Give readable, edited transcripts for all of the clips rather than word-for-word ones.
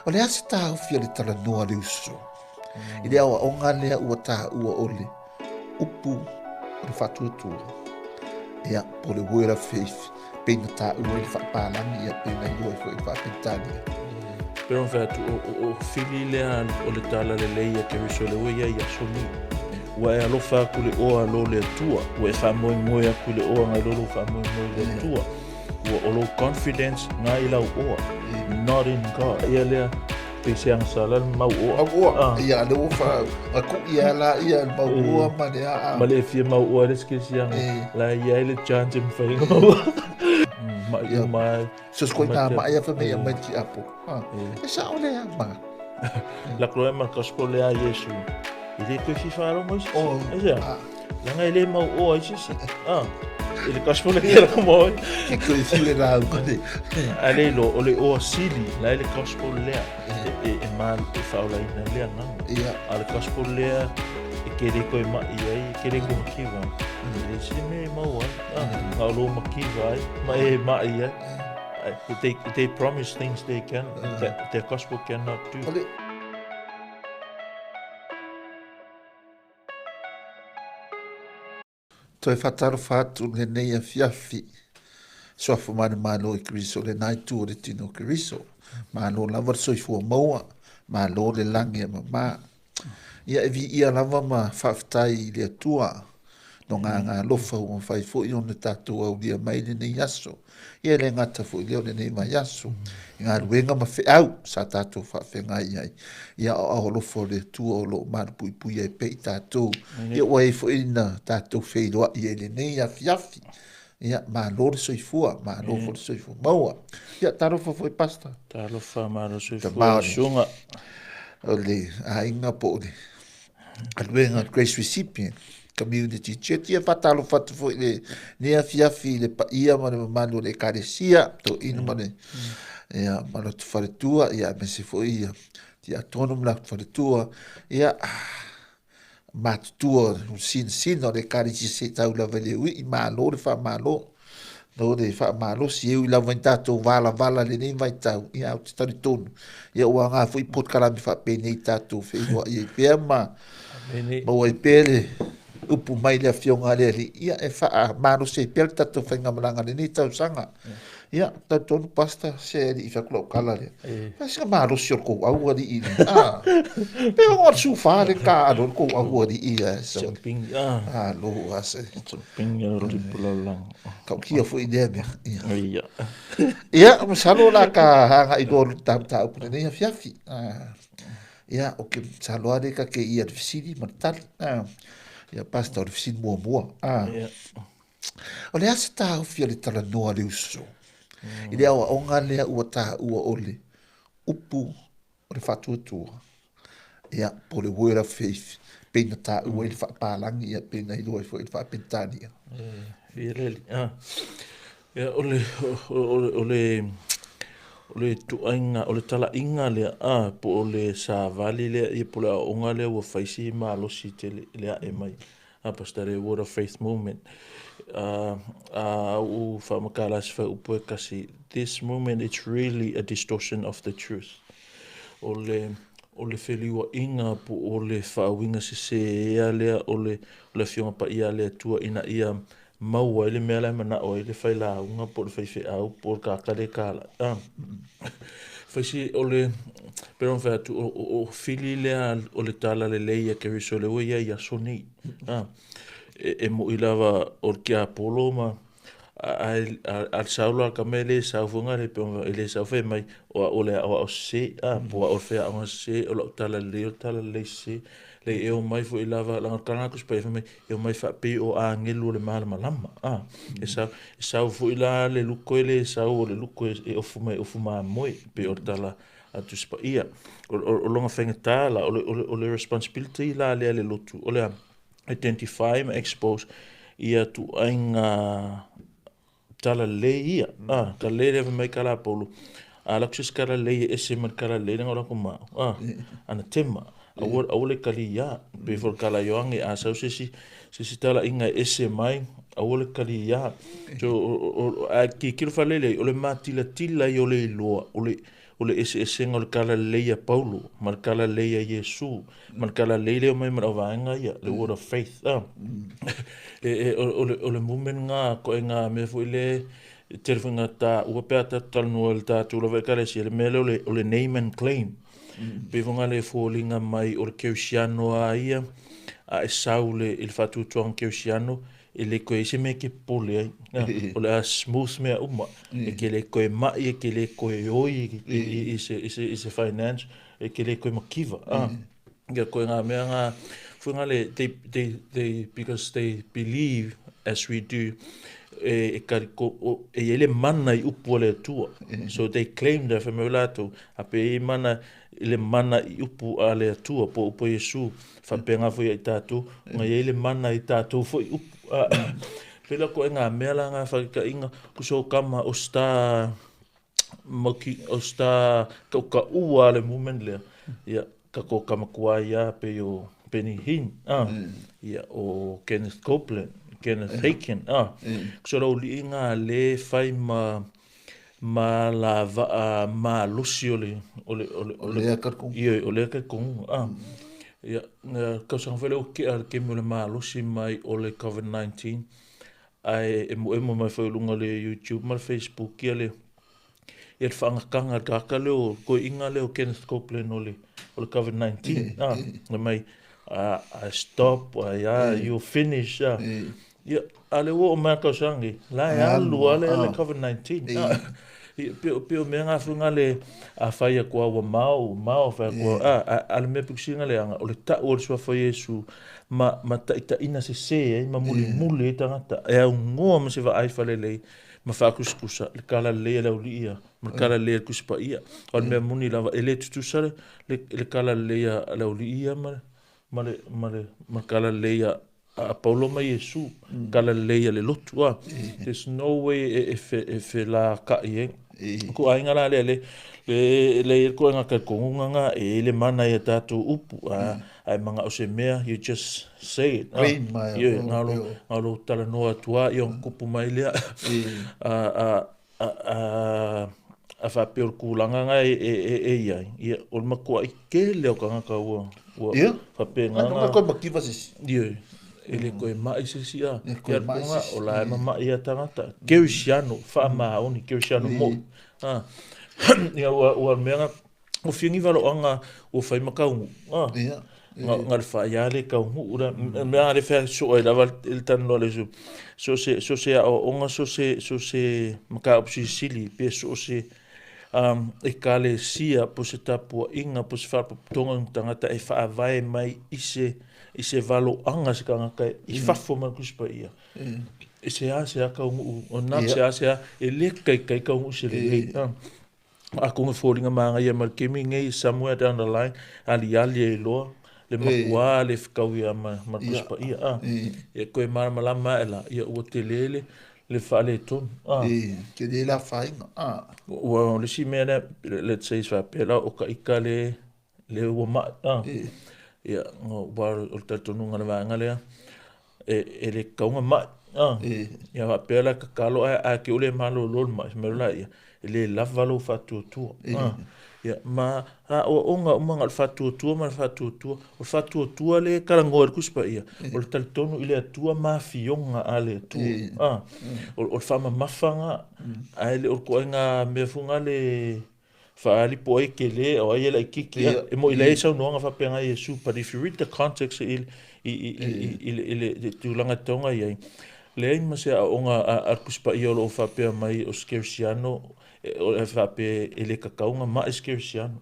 O le ase tā uwhia le Talanoa le Uso. I le awa o ngā lea ua tā ua ole. Upu o le whatuatua. Ia, po le wera faith. Pena tā ua i whapālangi ia pena i ua i whapentani. Pero whatu o whili lea o le tala le leia ke riso le ua ia soni. Ua e alofa aku le oa lo le atua. Ua e whamoe moe aku le oa ngai lolo whamoe moe le atua. Ua olo confidence ngā ilau oa. Not in God. Ia lea pese ang salan mau oa. Mau oa. Ia le ufa. Aku ia la ia mau oa ma le a. Ma le fia mau oa reske siang. La ia ele chance mwhainga mau oa. Ma ia mai. So skoi nā mai a whamea mai ki apo. E sa o lea ma. La kloe ma kaspo lea Yesu. I le koe whiwharo mo isi. E sea. Langa i le mau oa isi si. I le kaspo le kera ka moi. Ke koe while rau kone. A le lo o le oa sili. La i le kaspo lea. E maa e whaola ina lea ngang. A le kaspo lea. E kere koe mai ai. E kere koe makiwa. E si me mau ai. Ngā lo makiwa ai. Ma e mai ai. If they promise things they can, that their gospel cannot do. Toi whataro whātu le nei a fiafi. Soafu mane mālo i Kiriso le nai tū o le tino Kiriso. Mālo lava soifua maua. Mālo le langi a mamā. Ia evi ia lava ma whaftai i le atua. No ngā lofa o whai fo i ona tātou au lia mai le nei aso. Ia le ngata fo i leo le nei mai aso. I ngā ruenga ma whi au sa tātou whawhengai ai. Ia o au lofa le tua o lo mara pui pui ai pei tātou. Ia wai fo i na tātou wheiroa i le nei a fiafi. Ia mā lore soifua, mā lore soifua maua. Ia tarofa fo i pasta. Tarofa mā lore soifua sunga. O le a inga po le. Aluenga Grace Recipient. Community church ia fatalo fatu fo le nea fiafi le pa ia ma le manu le karesia to ina ma le ia ma le faretua ia me se fo ia ti autonom la faretua ia matua sin no le karesi se tau la vele ui malo le fa malo no le fa malo si eu la ventato vala le nei vai tau ia o tari tonu ia wa nga foi pot kala mi fa pene tatu fe ia pema mo ai pele upu mai le fionga le ia e fa mano se pel tato fenga malanga le ni tau sanga ia tato pasta se i fa klo kala le sa mano se ko au di i pe o su fa le ka do ko au di i so ping lo ase ping ro pula lang ka ki fo ide me ia ia mo salo la ka hanga i do tam ta upu ne fiafi ia o ke salo ale ka ke ia Fesili ma Tali ia pastor Fesili mua. O le ase tā uwhia le Talanoa le Uso. I le awa o ngā lea ua tā ua ole. Upu o le whatuatua. Ia po le wera faith. Pena tā ua i le whapālangi ia pena i lua i whapentani. Ia leli. Ia o le tuainga, o le tala inga lea, po o le sa vali lea, ia po le aonga lea ua whaisi ma alosi te lea e mai. Pastare Word of Faith Movement. U whamakalasi wha upu e kasi. This movement, it's really a distortion of the truth. O le wheliwa inga po o le whaawinga se ea lea, o le whionga pa ia lea tua ina ia maua ele mea lai mana o ele whai la unga po le whaiwhi au po le kakare kala. Whaisi o le pero whatu o whili lea o le tala le leia ke riso le ua ia soni. E mo ilawa o kia polo ma al saula ka mele sa funga le pe ele sa fe mai o le o se po o fe o se o tala le se le e o mai fo i lava langa kana ko spe me e o mai fa pe o a ngelu le mala malama e sa fo i la le luko le sa o le luko e o fuma moi pe o tala atu spa ia o longa fenga tala o le responsibility la le lotu o le identify and expose ia tu ainga tala le ia ka le le mai kala polo ala ksis kala le ese man kala le ngora ko ma ana tema awole kali ya before kala yoangi a si tala inga ese mai awole kali ya so ki kilo falele ole matila tila yo le lo ole o le esenga o le kala leia Paulo, ma le kala leia Iesu, ma le kala leia mai ma vaenga ia, le word of faith. O le mumen ngā ko e ngā me fu le telefonga ta ua pea ta Talanoa le tātou lava e kala si le mele o le name and claim. Pe vonga le fōlinga mai o le keusiano a ia, a e sau le il fatu tuang keusiano, e le koe se me ke pole ai, o le a smooth mea uma, e ke le koe mai, e ke le koe oi, i se finance, e ke le koe makiva. Ia koe ngā mea ngā, funga le, because they believe as we do, e ele mana i upu le atua. So they claim that for meulato, a pe mana ele mana i upu a le atua, po upo Yesu, fa penga fo i tatu, nga ele mana i tatu fo i upu. Pela ko e ngā mea la ngā whakika inga, kuso kama o sta, o sta, ka ua le moment lea, ia, ka ko kama kua ia pe o Penny Hinn, ia, o Kenneth Copeland, Kenneth Haken, so rau li inga le fai ma la va ma lusi o le akarkung. Ia, o le akarkung, ia, ka sang whele o ke mo le ma lusi mai o le COVID-19, ai e mo mai whailunga le YouTube, ma le Facebook, ia le ia le whaangakanga kaka leo, ko inga leo Kenneth Copeland o le COVID-19, le mai, I stop, you finish, ia, ale o mea kausangi, la e alu ale COVID-19, pio mea ngā whunga le a whaia kua ua mau whaia kua, ale mea pukisinga le anga, o le ta o le sua whai Yesu, ma ta ina se, ma muli e tangata, e au ngoa ma se wa ai whale lei, ma whakuskusa, le kala lea lau li ia, ma kala lea kuspa ia, o mea muni lava, e le tutusare, le kala lea lau li ia, ma kala lea a Paulo mai Yesu, kala lea le lotu, there's no way e fe la ka i ko ainga la le ko nga ka konga nga e le mana ia tātou upu, ai manga o se mea, you just say it, ngalo talanoa tua, i on kupu mai lea, a whape o kulanga nga e iai, ia, o makua i ke leo ka ngaka ua, whape nga nga koe makiva sisi. Ia, ele koe mai sisi a, kia punga o la ema mai ia tangata, keusiano, wha maoni, keusiano mo, ia ua meanga, o whiangi walo anga o whai makaungu, nga le wha iale kaungu, ura, mea le whea so ai lava il Talanoa le Uso, so se a o onga, so se makaupu sili, pe so se, e kale sia po se tapua inga po se whapatonga tangata e whaavae mai i se valo anga se kanga kai i whafo man kuspa ia. E se a kaungu o nā se a e le kai kaungu se le lei. A konga fōringa maanga ia markemi ngei somewhere down the line ali e loa le makua le whikau ia man kuspa ia. E koe malama e la ia ua te lele le whale tonu. Ke le la whainga. Ua le si mea let's say swa pela o ka ika le ua maa. Ia, wāru o tatonu ngana vāanga lea, e le kaunga maa. Ia wa pela ka kalo a ke ule malo lol mai, merula ia, e le lavalo whatuatua. Ia, ma o onga umanga le whatuatua, ma le whatuatua, o whatuatua le karangoa le kuspa ia, o le talitonu i le atua ma fionga a le atua. O le whama mawhanga, a le o koenga mea funga le whaali po e ke le, o ai e kiki, e mo i le esau noanga whapenga Yesu, but if you read the context i le tūlanga tonga iai, le ai ma se a onga a kuspa i olo o whapea mai o Skersiano, o e whape e le kakaunga ma e Skersiano.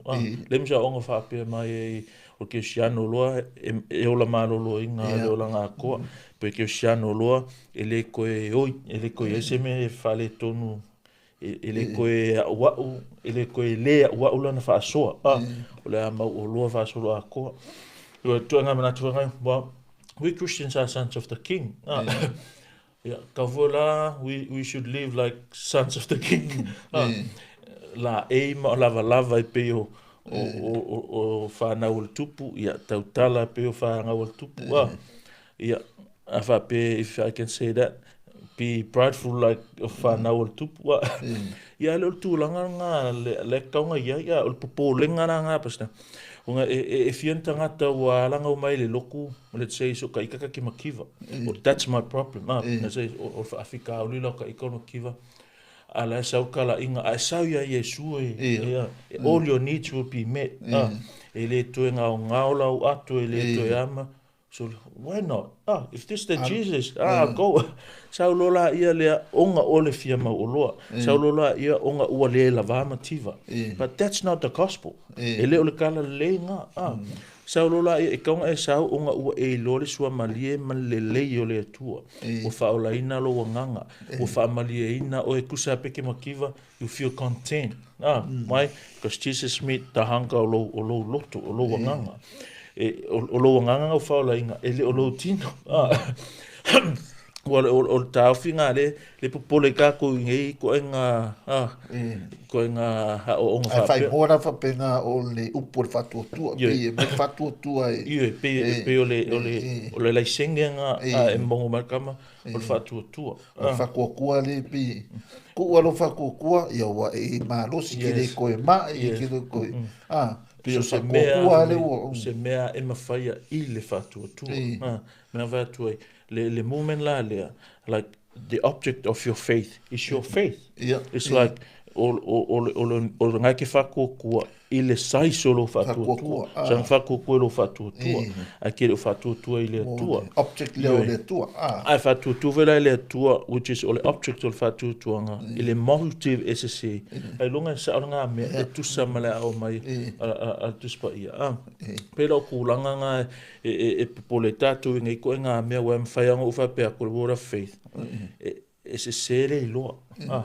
Le msa onga whapea mai o Skersiano loa, e ola malolo inga le ola ngā koa, po e Skersiano loa, e le koe oi, e le koe eseme e whale tonu, ele koe wau, ele koe lea wau lana whaasoa. O le amau o loa whaasoa a koa. Tuanga mana tuanga, well, we Christians are sons of the King. Kavola, we should live like sons of the King. La eima o lava i peo o whanau le tupu, ia tautala peo whanau le tupu. Ia, a whape, if I can say that, be prideful like whanau o le tupu. Ia le o le tūlanga ngā le kaunga ia o le popo lenga ngā pasna. Unga e fian tangata wa langa o mai le loku, let's say so ka ikaka ki makiva. Or that's my problem. Let's say o Afrika o lila ka ika makiva. Ala sau kala inga a sau ia Yesu all your needs will be met. E le toe ngā o ngaola o ato e le toe ama. So why not? If this the Jesus, go. Sau lola ia lea onga ole fia mau oloa. Sau lola ia onga ua le lava mativa. But that's not the gospel. E le ole kala le ngā. Sau lola ia e kaunga e sau onga ua e lore sua malie man le lei o le atua. O whaola ina lo wanganga. O whaamalie ina o e kusa peke makiva. You feel content. Mai? Because Jesus met tahanga o lo loto, o lo wanganga. O lo nganga o whaola inga, e le o lo tino. O tau whinga le popole ka ko ngei, ko e ngā o onga whapea. Whai mora whapenga o le upo le whatua tua, me whatua tua e. Ie, pe o le laisenge ngā e mongo markama, o le whatua tua. Whakua kua le pi. Ko ua lo whakua kua, ia ua e mālosi ki le koe maa, i ki le koe. So se mea e mawhaia I le whatua tua. Mea whatua le moment la lea, like the object of your faith is your faith. It's like o ngai ke whakua kua I le saiso lo whatua tua. Sang whakua kua lo whatua tua. A kere o whatua tua I le tua. Object leo le tua. Ai whatua tua vela le tua, which is o le object o le whatua tua nga. I le motive ese se. Ai longa sa o ngā mea e tusa male au mai a tuspa ia. Pera o kulanga ngā e popole tātou ngai ko ngā mea wai mwhaianga o whapea ko le word of faith. E se sere I loa.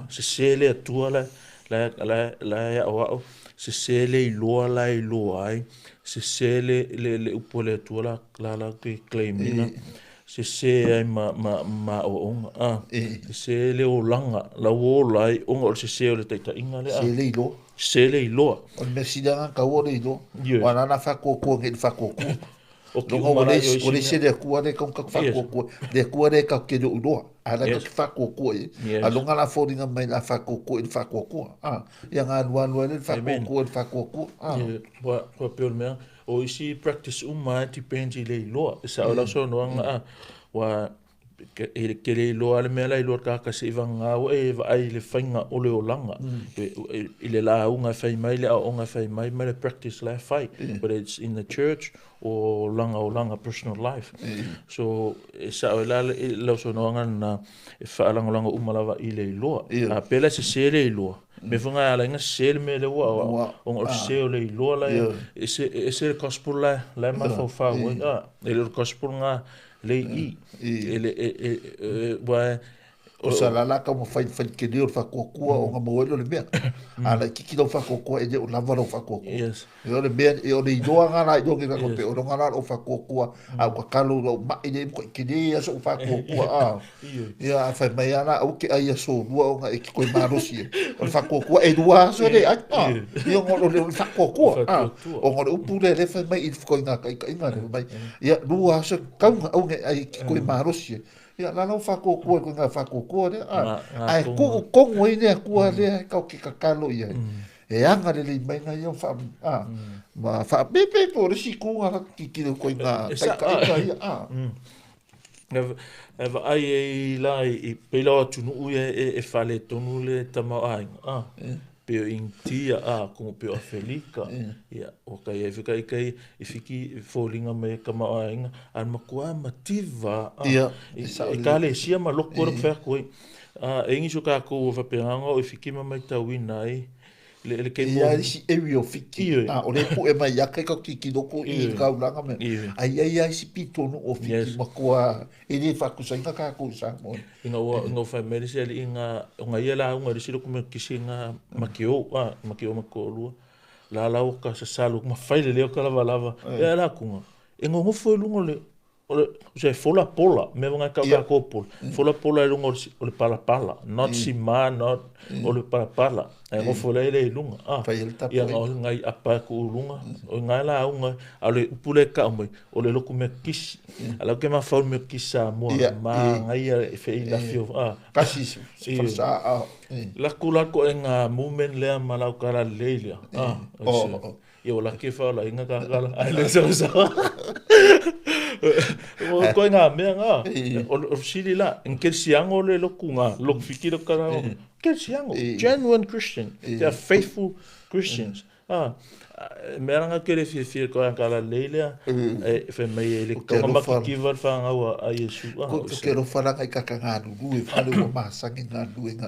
Se sere atua la o au. Se sele I loa la I loa ai. Se sele le upole atua la ke claimina. Se se ai ma o onga. Se sele o langa la o lai onga o se se o le taita inga le a. Sele I loa. Sele I loa. O le mesidanga ka ore I loa. Wanana whakoko ngei whakoko. Longa o le se le kua le kau whakoko. Le kua le kau ke lo loa. Ala ka whakoko e. A longa la fōringa mai la whakoko I whakoko. Ia ngā nuanua le whakoko I whakoko. Wa peo mea. O isi practice depends I le I loa. Sa o lau so noanga wa ke le loa le mea lai loa kaka se iwa ngā o e wa ai le whainga o le o langa. I le la unga whai mai le a onga whai mai mai le practice la whai. Whether it's in the church or langa personal life. So sa o lau so noanga na e whaalanga umalawa I le loa. A pela se se le loa. Me whunga ala inga se le me le ua. Onga o se o le loa la. E se le gospel la mai whau whau. E le gospel ngā le I o sa lalaka mo fai ke leo whakokua o ngā moelo le mea. Ana kiki lau whakokua e o lava lau whakokua. E o le mea, e o le idoa ngana i dongi kako pe o ngana o whakokua a kwa kalu lau mai ne mko ke lea so whakokua. Ia a whai mai ana au ke aia so rua o ngā e ki koe marosi. O le whakokua e rua so le ai. I o ngoro le whakokua. O ngoro upu le le whai mai i koe ngā ka inga le mai. Ia rua so kaunga au ngā ai ki koe marosi. Ia la no whakokua ko ngā whakokua ne. Ai ko kongo I ne kua le kau ki kakalo ia. E anga le li mai ngai o wha. Ma wha pepe po resi kunga ki kilo koe ngā taika ia. Eva ai e lai I pela tunu ue e whale tonu le tama ainga. Peo intia como peo Felika. O kai e whika I kai I whiki fōringa me kama ainga. An makua mativa. E ka le sia ma loko ra whea koe. E ngi so ka ko whapeanga o I whiki ma mai tauina ai. Le kei mo. Ia si ewi o whiki. O le po e mai ake ka ki loko I kaulanga me. Ai si pitonu o whiki makua. E le whakusainga ka ko sa mo. Inga whai merisi ali inga o ia la unga risi loko me kisi inga makio mako lua. La lau ka sa salu ma whaile leo ka lava. E la kunga. E ngofo lungo le se fola pola me nga ka kopol fola pola lunga o le pala not sima not o le pala ngo fola le lunga ia ngai apa ku lunga o ngai la unga ale pule ka mo o le loku me kisi ala ke ma fa me kisa mo ma ngai fe la fio kasi sa la kula ko nga movement le malau kala lelia yo la ke fa la inga ka ale so ko nga me nga o sili la en ke siango le lokunga lok fikiro kara ke siango genuine Christian they are faithful Christians me nga ke le fi ko kala lelia fe me le ko ma ki va fa nga wa a Yesu ko ke ro fara kai ka nga lu e fa le ma sa nga lu nga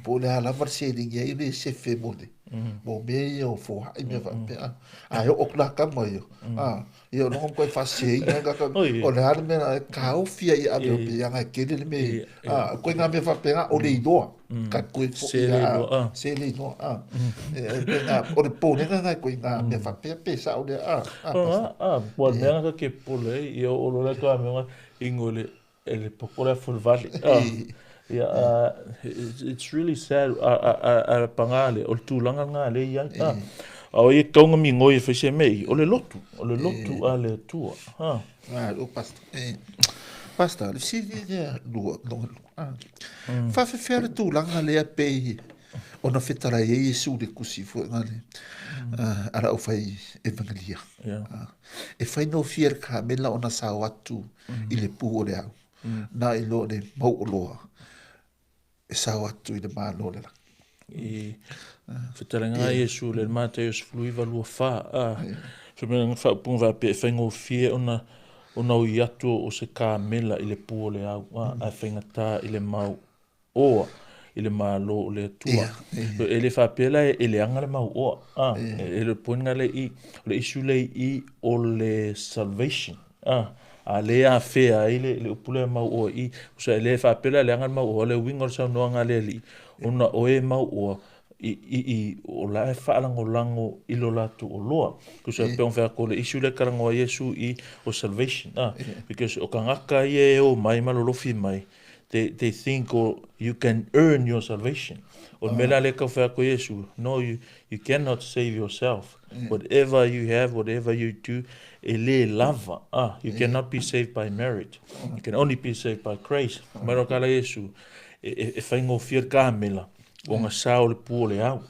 po le ala var se ding ye le se fe mode mo me yo fo ai me va pe yo okla ka mo yo yo no ko fa se nga ka o le ala me ka o fia i a pe nga ke le me ko nga me fa pe o le do ka ko se le no o le po nga ko nga me fa pe sa o le po me nga ke po le yo o le ka me ingole el pokola full valley it's really sad pangale o tulanga ngale ya o e tonga mi ngoi fe se mei o le lotu ale tua o pastor si lu fa fe tulanga le pe o na fetara ye Yesu de kusi fo ngale ara o fai evangelia e fai no fier ka mela ona sa watu ile pu o le au na i lo le mau o loa e sa watu i le malo le fetara nga Yesu le Mateus fluiva lua fa so me fa pun va pe fai no fier ona o iatu o se ka mela ile pu o le au a fai ngata ile mau o ile malo le tua ele fa pela ele anga le mau o ele ponga le isu le I o le salvation ale a fe ile upule mau o I so ele fa pela le anga le mau o le wingo sa no anga le ona o e mau o I o la fa lango ilo la tu o loa ku so pe on fa ko le isu le karango Yesu I o salvation because o kangaka ye o mai malo fi mai they think you can earn your salvation. Or melale ka fa ko Yesu. No, you cannot save yourself. Whatever you have, whatever you do, ele lava. You cannot be saved by merit. You can only be saved by grace. Maro kala Yesu e fa ngo fier kamela. O nga sa o le pu le au.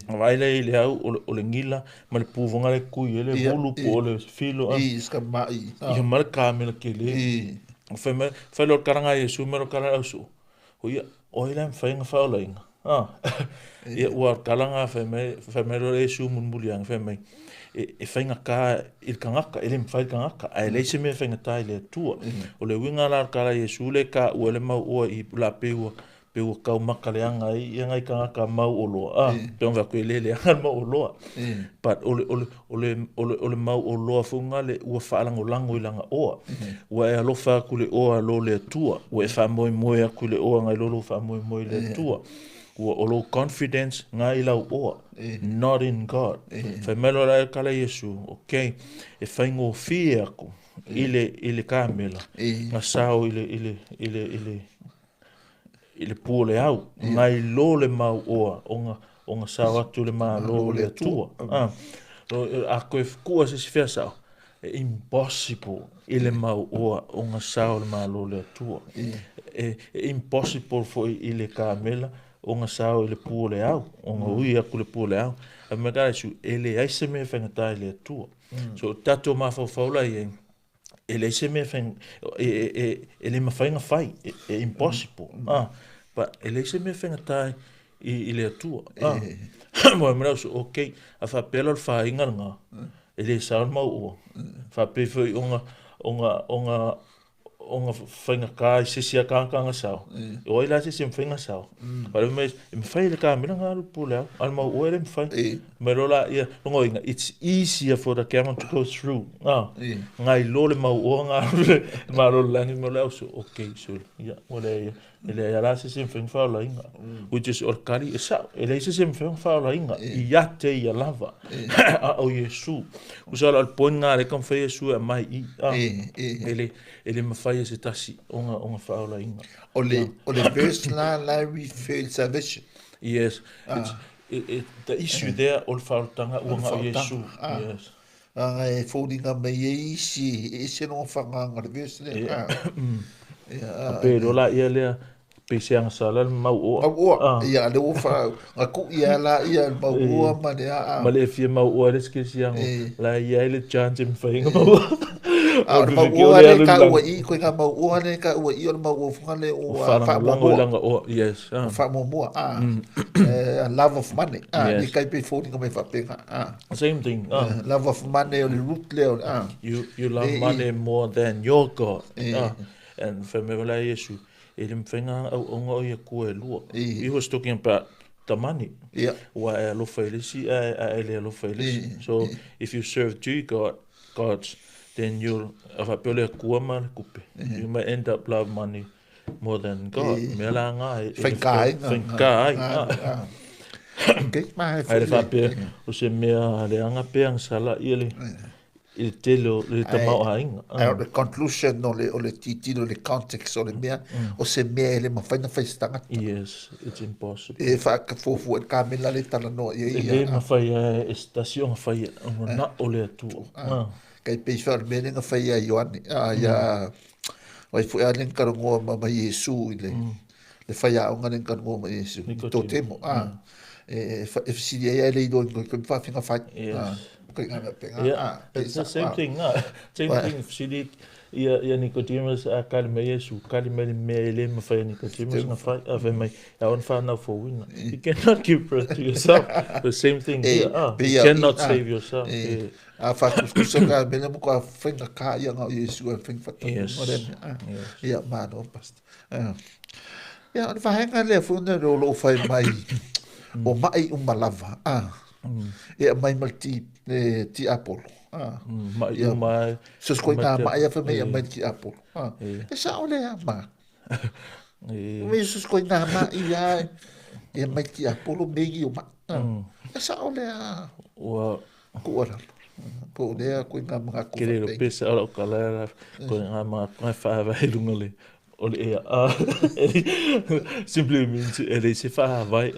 Vai le au o le ngila ma le pu vonga le kui ele bulu po le filo ska mai I mal kamela ke le Fai lo karanga Yesu mero kara ausu. O ia fainga faulainga. Ia ua kalanga fai me lo Yesu munmuliang fai me. E fainga ka il kangaka, ele mfai kangaka. Ai leise me fainga tai le tua. O le winga la kara Yesu le ka ua le mau ua I la peua kau makaleanga I ngai kangaka mau o loa. Pe on va ko ele le anga mau o loa. But ole mau o loa funga le ua faalango lango ilanga oa. Ua e alofa kule oa lo le tua. Ua e fa moe kule oa ngai lolo fa moe le tua. Ua o lo confidence ngai lau oa. Not in God. Fai melo la kala Yesu. Okay. E fai ngo fia aku. Ile kamela. Nga sao ile pule au ngai lo le mau oa onga sao atu le malo le tua a koe kua se fia sao impossible ile mau oa onga sao le malo le tua impossible for ile kamela onga sao ile pule au onga ui aku le pule au a me gara su ele aise me whengatai le tua so tato mafaula i ele se me fen ele ma fainga fai impossible but ele se me fen tai ile tua mo me so okay a fa pelo fa inga nga ele sa ma o fa pe foi onga fainga kai se sia kanga sao o ila se fainga sao para me fai le camera nga pula al ma o ele fai me rola ia ngo inga it's easier for the camera to go through ngai lo le ma o nga ma rola ni mo la so okay so ya ole ele ala se sem feng fa la inga which is or kari sa ele se sem feng fa la inga ia te ia lava a o Yesu usala al ponga le kan fa Yesu mai I ele ma fa se tasi onga fa la inga ole verse la refill salvation. yes the issue there all fa tanga onga o Yesu yes e fōringa mai e se no whanganga le verse le pero la ia le pesiang sala mau o ia le o fa a ku ia la ia mau o ma le ma le fie mau o le skesiang la ia le chance me fainga mau a mau o le ka o I ko nga mau o le ka o I o mau o fa le o fa mo langa o yes fa mo love of money ni kai pe fōringa mai fa penga same thing love of money o le root le you love money more than your God and for me la Yesu ele mfenga au ngo ia ko e lua he was talking about the money wa lo failisi ele lo failisi so if you serve two gods then you'll ava pele ko ma kupe you might end up love money more than God me la nga fenkai okay mai ai fa pe o se me le anga pe ang sala ile il telo le tamau ainga the conclusion no le titilo le context o le mea o se mea ele ma faina faistanga yes it's impossible e fa ka fofu e kamela le talanoa e ma fai estación fai na o le tu kai pe fa mene nga fai Ioane ya vai fu alen karongo ma Yesu le fai a nga len karongo ma Yesu to temo e Fesili ele do ko fa finga fa it's the same thing same thing Fesili ia Nicodemus a kalme Yesu kalme me ele ma fai Nicodemus na fai ave mai on fa na for win you cannot give birth to yourself the same thing here you cannot save yourself a fa kusuka bele mo ko fenga ka ia nga Yesu fenga fa ia mano past ia on fa hanga le funda lo fai mai o mai malava e mai malti ti Apollo mai so skoi na mai fa mai mai ti Apollo e sa ole ma me so skoi na mai ia e mai ti Apollo megi o ma e sa ole wa kuara po le ko na mga ko kere lo pesa o kala ko nga mga fa va ilungale ole simply means ele se fa vai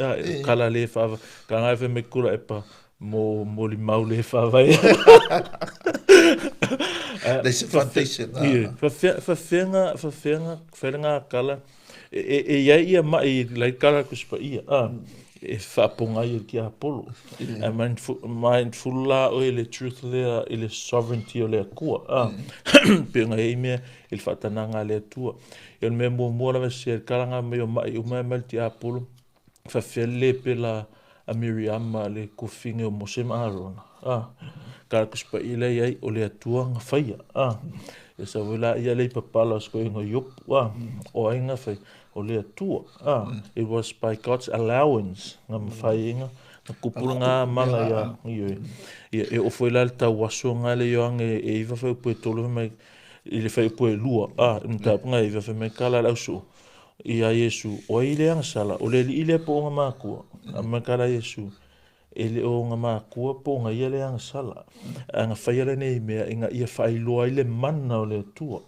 kala le fa ka nga fe me kula e pa mo li mau le fa vai this foundation fa fenga kala ia mai lai kala kuspa ia e fa ponga ia ki Apollo mindful la o ele truth le ele sovereignty o le kua penga e me il fatananga le tua il me mo la se kalanga me o mai ti Apollo fa felle pela a Miriam le kufinge o Moshe Aaron ka kuspa ile ia o le tua nga faia e sa vela ia le papala sko ngo yop o ainga fai o le tua it was by God's allowance nga mfainga na kupulanga mala ia e o foi la ta wasonga le yoang e iva fai po tolo mai ile fai po lua nta nga iva fai me kala la uso ia Yesu o ile ang sala o le ile po nga maku ama kala Yesu ele o nga maku po nga ile ang sala nga fai le nei me nga ia fai loa ile manna o le tua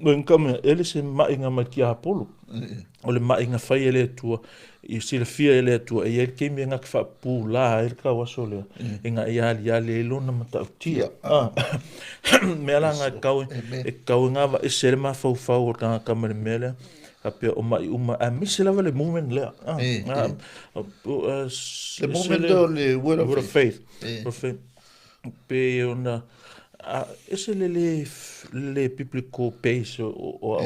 ben kama ele se mai nga mati Apollo o le mai nga fai ele tua i sila fia ele tua e ele kemi nga fa pu la ele ka wasole nga ia le lo na mata tia me ala nga kau nga va esere ma fau fau ka kamera mele ape o mai uma a misela le moment le le moment le word of faith pe ona ese le biblical base o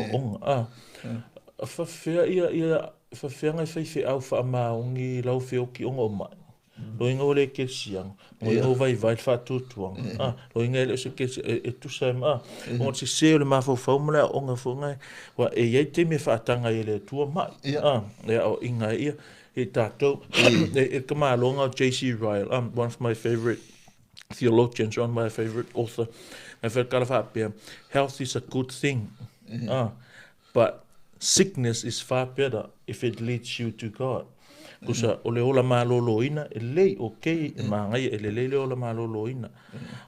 fa fea ia fa fea ngai fai au fa ma ungi lau feo ki ongo mai lo inga ole ke siang mo inga vai fa tutuang lo inga ele se ke tu sai ma o se le ma fa mala onga fo ngai wa e ye te me fa tanga ele tu mai o inga ia e tato e kama longa JC Ryle one of my favorite theologians, one of my favorite author. I felt kind of happy. Health is a good thing, but sickness is far better if it leads you to God. Kusa o le ola maloloina e lei o kei e mangai e le lele ola maloloina.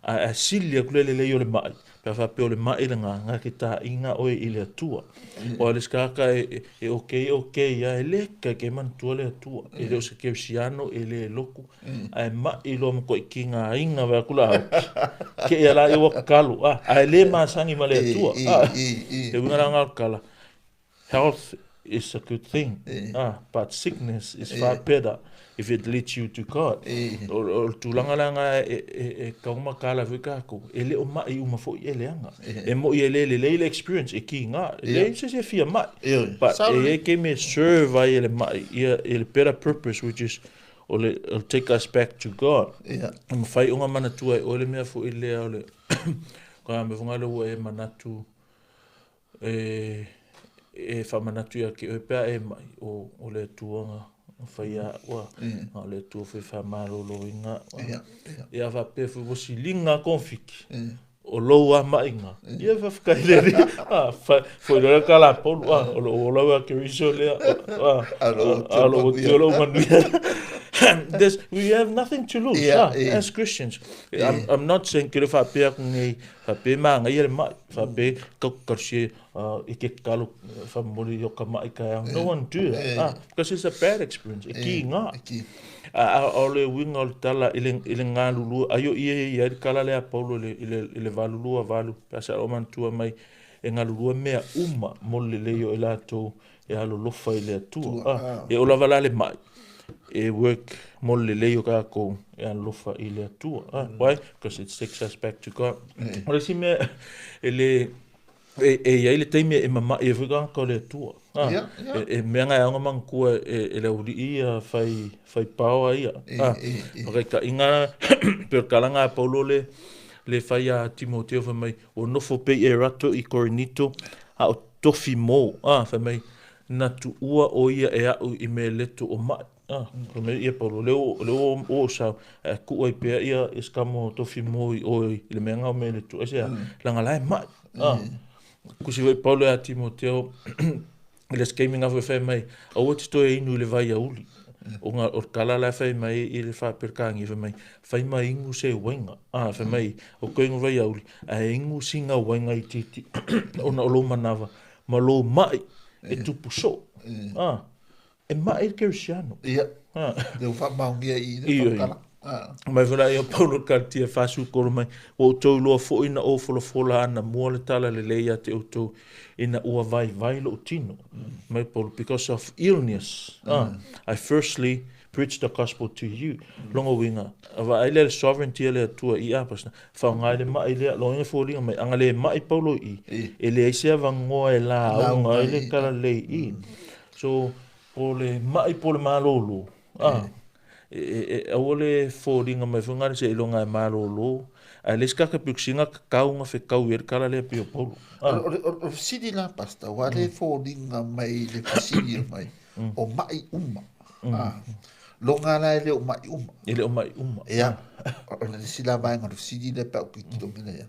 A silia kule le lei o le mai. Pea whape o le mai le ngā ki tā inga oe i le atua. O le skaka e o kei a e le ke mantua le atua. E le o se keusiano e le loku. A e mai lo mko i ki ngā inga wea kula au. Ke e ala i wakalu. A e le masangi ma le atua. E wingara ngā kala. Health is a good thing, but sickness is far better if it leads you to God. O tūlanga e kauma kala wikako, e leo mai uma fo i eleanga. E mo i le experience e ki ngā, le se fia mai. But e ke me serve ai ele mai, ele better purpose, which is it'll take us back to God. Ma fai unga manatua e ole mea fo i lea ole, kwa me whangalo ua e manatu, e whamanatu ia ki pea e mai o le tuanga whai a ua le tua whai whamarolo inga e a whape whi wasi linga konfiki o loa mainga ia whawhakaileri whai rara ka la polu o loa ke riso lea alo o tiolo manuia. We have nothing to lose as Christians. I'm not saying que le whapea ngai whape maanga ia le mai whape kaukarsi ike kalu whamori o ka mai ka no one do that because it's a bad experience ki ngā o le winga o le tala ile ngā lulu ayo ia kala lea paulo ile valulua valu pasa o mantua mai e ngā lulua mea uma mo le leo e lato e alo lofa i le atua e o lava la le mai e work mo le leo ka ko e alofa i le atua why? Because it takes us back to God. Ora si me ele ia ile teime e mama e vuga ko le atua e menga anga mangkua e le uri ia fai pau ia okay ka inga per kalanga paulo le fai a Timoteo fa mai o nofo pe e rato i Corinito a o tofi mo fa mai na tu ua o ia e au i me leto o mai me ia paulo leo o sa ku ai pe ia eskamo tofi mo o le menga o me leto ese langa lai mai kusi vai paulo a Timoteo le scheming of fe mai o to e inu le vai a uli o nga o kala la fe mai i le fa perkangi fe mai fai mai ingu se wenga fe mai o ko ingu vai a uli a ingu singa wenga i titi ona o lo manava ma lo mai e tupu so e mai ke riano de fa maungia i le kala mai vela ia paulo kartia fasu ko mai o to lo fo ina o fola ana mo le tala le leia te o to ina ua vai lo tino mai paulo because of illness I firstly preach the gospel to you longo winga ava ai le sovereignty le tua I apasna fa ngai le mai le longo fo linga mai anga le mai paulo I ele se vango e la ngai le kala le I so pole mai pole malolo ole fōringa mai whungare se ilonga e marolo a leskaka puksinga kaunga fe kau er kala le pio polo o Fesili la pasta wale fōringa mai le Fesili mai o mai uma longa la ele o mai uma ia o le sila mai ngā Fesili le pa o kitilo mena ia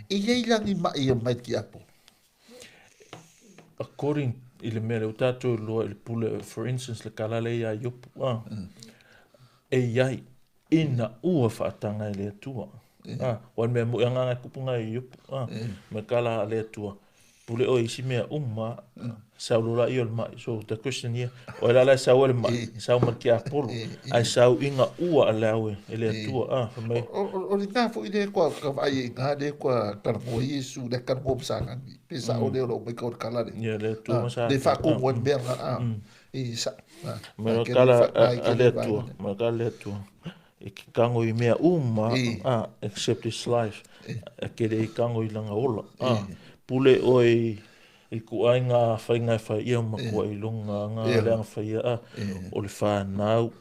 I leilangi mai ki apo according ile mele o tato loa ile pule for instance le kala le ia yopu e iai ina ua whaatanga le atua. Wan mea mo ianga ngai kupunga I yupu. Me kala le atua. Pule o isi mea saulula I ol mai. So the question here, o la sau el mai, sau marki a polo. Ai sau inga ua ale aue le atua. O li nga fo I le kua kawai ngā le kua karamo Yesu le karamo psakangi. Pesa o le o mai kaur kala le. Le atua masa. Le whako wan mea I sa. Me kala le atua. E ki kango I mea accept his life. E kere I kango I langa ola. Pule oi I kuai ngā whai ngai whai ia makua I lunga ngā leanga whai ia. O le whanau.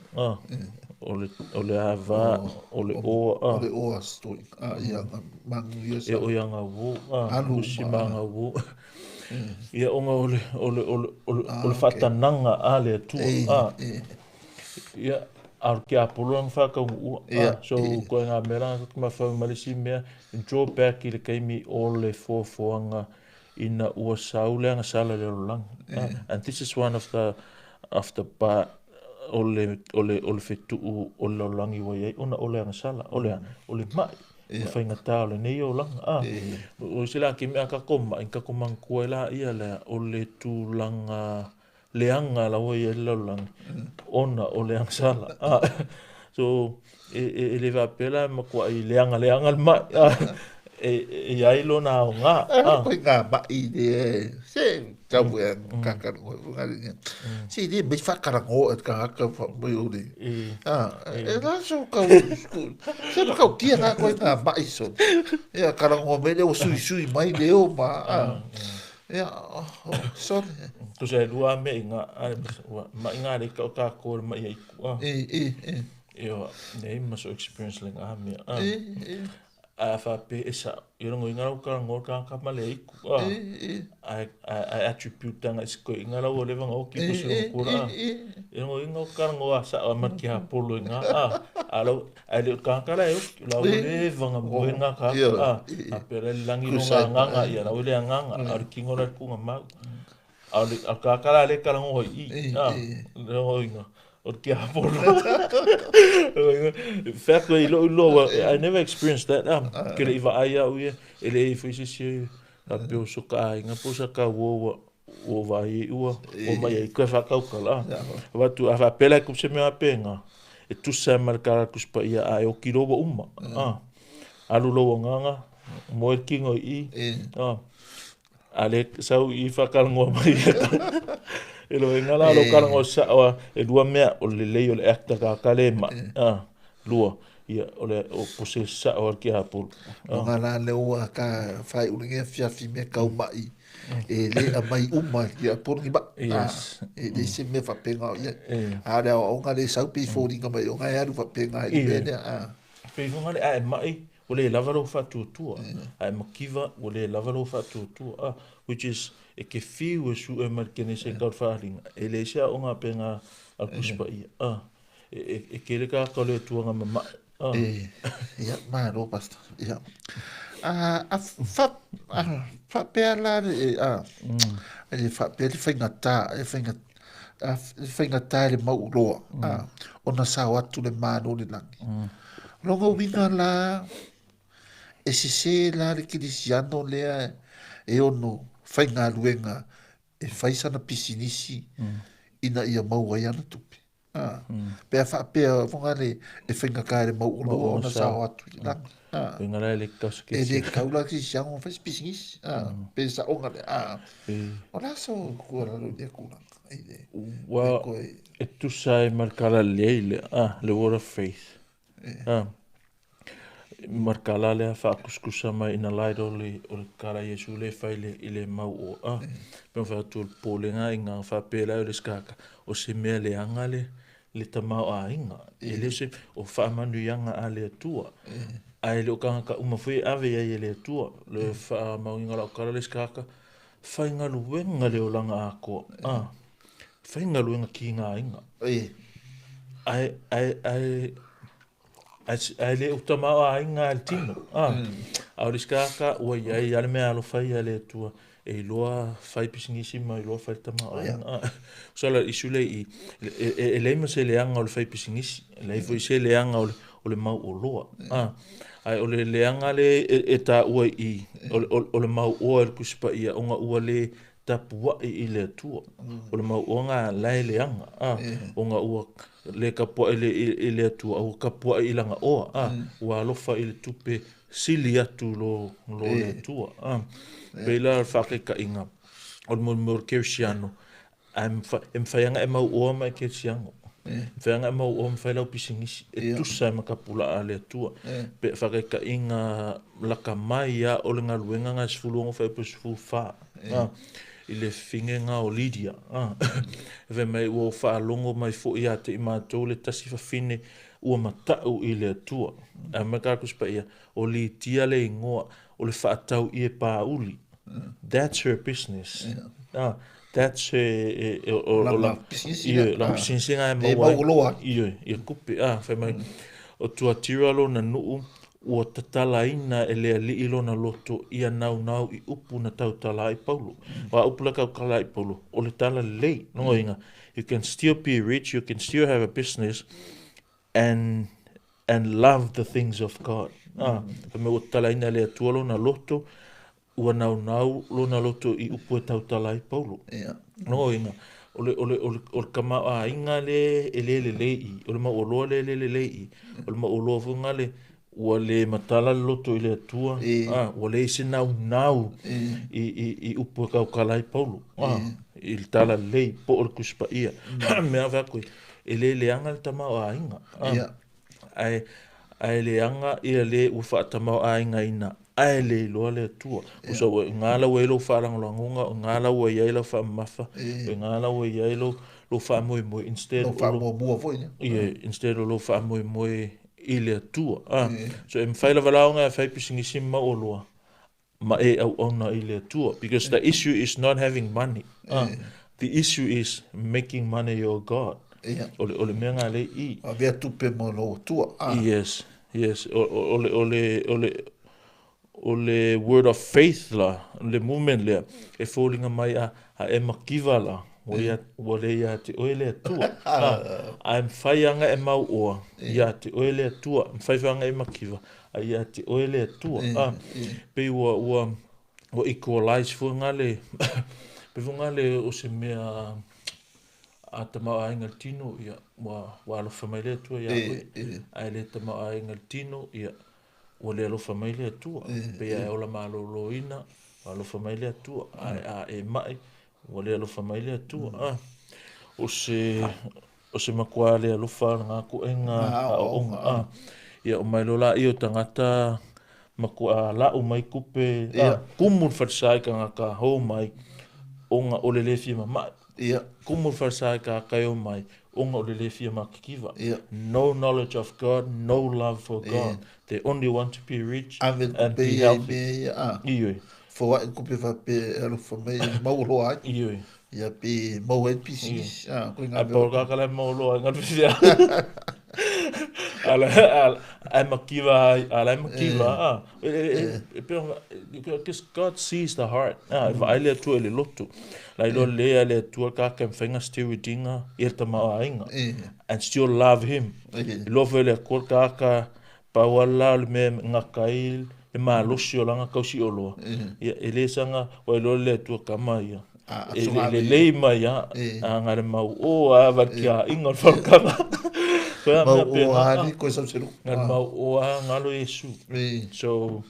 O le ava. O le oa. O le oa stoi. Ia mangu ia sa. E o ia ngā wō. Usi mā ngā wō. Ia onga o le whatananga le atua. Ia ar ki apolo ang whakau ua. So koe ngā mera ma whau malisi mea draw back I le keimi o le fōfoanga ina ua sauleanga sala le lang. And this is one of the ba ole fetu ole langi wa ye ona ole ang sala ole mai fa inga tale nei o lang o sila ki me ka koma inka komang kuela ia le ole tu langa leanga la wa ye lang ona ole ang sala so ele va pela ma kwa i leanga mai e ai lo na nga ko nga ba i de se ka bu ka si di me fa karango et ka mo uri e la so ka se ka kia na ko nga ba i so e karango me le o sui mai le o ma so tu se lua me nga ma nga le ka ko ma i yo nei ma so experience le nga me a fa pe esa yo no inga ka ngor ka male I attribute tanga isko inga la ole vanga o ki pusu ko ra yo no inga ka ngor sa ma ki ha polo inga alo ale ka la yo la ole vanga mo inga ka a pere langi no nga ya la ole nga ar ki ngora ku ma ale ka la le ka ngor no inga o ki ha polo fact I never experienced that ke le iwa aya uye ele foi se a pe so ka inga po sa ka wo vai o mai ko fa ka kala va tu ava pela ku se me apenga e tu sa marcar ku spa ia ai o kilo uma alu lo nganga mo kingo i ale sau I fa ka ngo mai e lo ngala lo ka ngo sa e dua mea o le lei o le acta ka le ma lua ia ole o posesa o ki hapo ngala le o ka fai ulinge fia fi me ka mai e le mai uma ki por ni ba e de se me fa penga ia ara o ngale sau pi fo ni ka mai o ngai aru fa penga i bene pe ngale ai mai ole lava lo fa tu ai makiva ole lava lo fa tu which is e ke fiu su e markene se ka faring e le sia o nga penga al kuspa ia e ke le ka le tu nga ma ja maar opast ja fa pela e fa pela fingata e fingata le mau lo ona sa watu le mano le lang longo winga la e se la le kirisiano le e ono fainga luenga e faisa na pisinisi ina ia mau ai ana tupi pe fa pe vongale e finga kare mo ulo na sa watu la ngala le ka e de kaula ki siamo fa pisinisi pe sa ongale ola so ko la de kula wa e tu sai marcala le word of faith marcala le fa kuskusa mai ina laido le o kala Yesu le faile ile mau pe fa tu polenga inga fa pela le skaka o se me le angale le tamau a inga ele se o fa manu yanga ale tua ai le ka uma foi ave ia le tua le fa mau inga la kala le skaka fa inga luenga le olanga ako fa inga luenga ki nga inga ai le utamau a inga al tino au le skaka o ia le me alo fa ia le tua e loa fai pisingisi mai loa fai tamau so la isule e le ma se le anga o le fai pisingisi le foi se le anga o le mau o loa ai o le anga le e ta ua o le mau o le kuspa ia onga ua le tapua I le tua o le mau o nga lai le anga onga ua le kapua I le tua o kapua I langa oa ua alofa I le tupe sili atu lo le tua Bela fake ka inga o mo kersiano am fayanga e mau o mai kersiano fayanga e mau o mai lau pisingisi e tusa ma kapula ale tua pe fake ka inga laka mai ya o le ngaluenga nga sfulungo fa pesfu fa ile fingenga o Lydia ve mai o fa longo mai fo ia te ma tole tasi fa fine o matau I le tua a maka kuspa ia o li tia le ngoa o le fa tau I pa uli that's her business that's la business nga mo ia kupe fa mai o tua tira lo na nu ua tatalaina e lea li ilona loto ia nau I upu na tautala I Paulo. Wa upu la kaukala I Paulo. O le tala lei, no inga. You can still be rich, you can still have a business and love the things of God. Ka me o talaina lea tualo na loto, ua nau lona loto I upu e tautala I Paulo. No inga. Ole kama a inga le le lei, ole ma oloa le lei, ole ma oloa funga le ua le matala loto I le atua, ua le ise nau I upu e kaukala I Paulo, I le tala lei po o le kuspa ia, mea vakoi, e le anga le tamau a inga, ai le anga ia le ua wha tamau a inga ina, ai le loa le atua, o sa ua ngala ua ilo wharangolangunga, o ngala ua iaila wha mafa, o ngala ua iailo lo wha moe instead no wha mua foi ne instead o lo wha moe I le atua. So e mwhaila walaonga e whaipisingi o loa ma e au ona I le atua, because the issue is not having money. The issue is making money your God. Ole mea ngā le I. a vea tupe mo lo tua. Yes. O le word of faith la, le movement lea, e fōlinga mai a e makiwa la, wa le ia te oele atua. A mwhaianga e mau oa, ia te oele atua, mwhaiwanga e makiwa, a ia te oele atua. Pe ua equalize fuanga le, pe fuanga le o se mea a tamau a inga tino, ia, wa alofa mai le atua, ia, a le tamau a inga tino, ia, ua le alofa mai le atua, pe a ola malolo ina, wa alofa mai le atua, a e mai, ua le alofa mai le atua, o se makua le alofa ngā kuenga a onga, ia o mai lola I o tangata makua la o mai kupe, kumun farsai ka ngā ka hou mai, onga o le lefi mamai, kumun farsai ka kai o mai, onga o le lefi makikiwa. No knowledge of God, no love for God. They only want to be rich and be healthy. Ioi. Fo wa kupe fa pe alofa mai mau loa. Ioi. Ia pe mau e pisi. Ko ngā pōr kakala mau loa ngā pisia. Ai makiwa, because God sees the heart. If ai le atua le lotu, lai lo lea le atua kaka mwhenga still dinga, I ta maa inga, and still love him. I love le akor kaka, pawala le me ngakail, e maa losi o langa kausi o loa. E le sanga, wai lo le atua kama ia. Le lei mai a ngare mau o a wakia inga whakanga. Mau o a ko sa selu. Ngare mau o a ngalo Yesu. So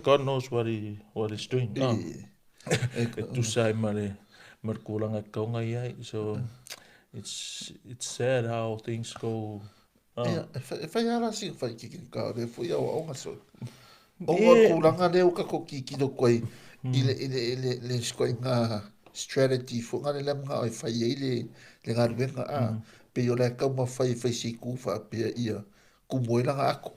God knows what he's doing. Tu sai mare kulanga kaunga ia. So it's sad how things go. Fai ala si fai ki ka le fu ia o nga so. O kulanga le o ka ko ki do koi. Le skoi nga strategy fu nga le mga ai fai ile le nga venga pe yo le ka ma fai si ku fa pe ia ku moila nga ako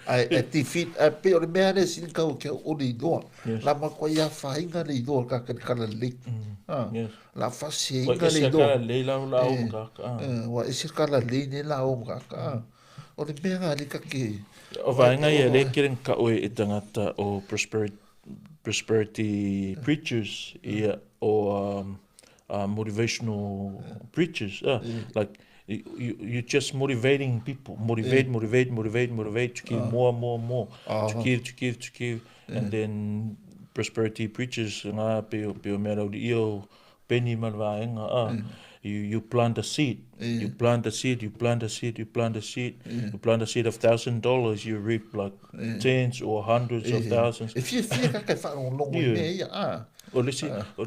ai ti fit pe o le mea le sin ka o ke o le do la ma ko ia fai nga le do ka ka le la fa si nga le do wa ese ka la le ne la o ka o le mea le ka ke o vai nga ia le kiren ka o e tangata o prosperity preachers or motivational preachers. Like you're just motivating people, motivate to give more, to give, and then prosperity preachers nga pe mera io penny malvaenga you plant a seed, you plant a seed of $1,000, you reap like tens or hundreds of thousands. If you feel ka fa longo me o lesi o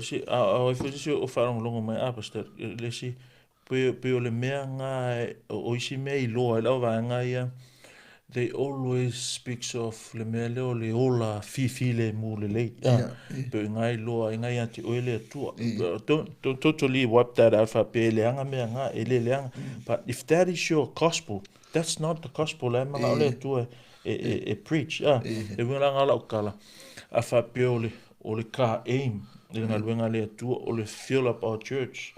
fisi o farang longo mai pastor lesi pe o le mea nga o isi me I loa la va nga ia they always speaks of le mea le o le ola fifile mu le lei pe nga I loa nga ia te oele atua don't totally wipe that out fa pe le anga mea nga ele le anga but if that is your gospel, that's not the gospel la ma ole atua e preach e wala nga la ukala a fa pe o le ka aim le nga luenga le atua o le fill up our church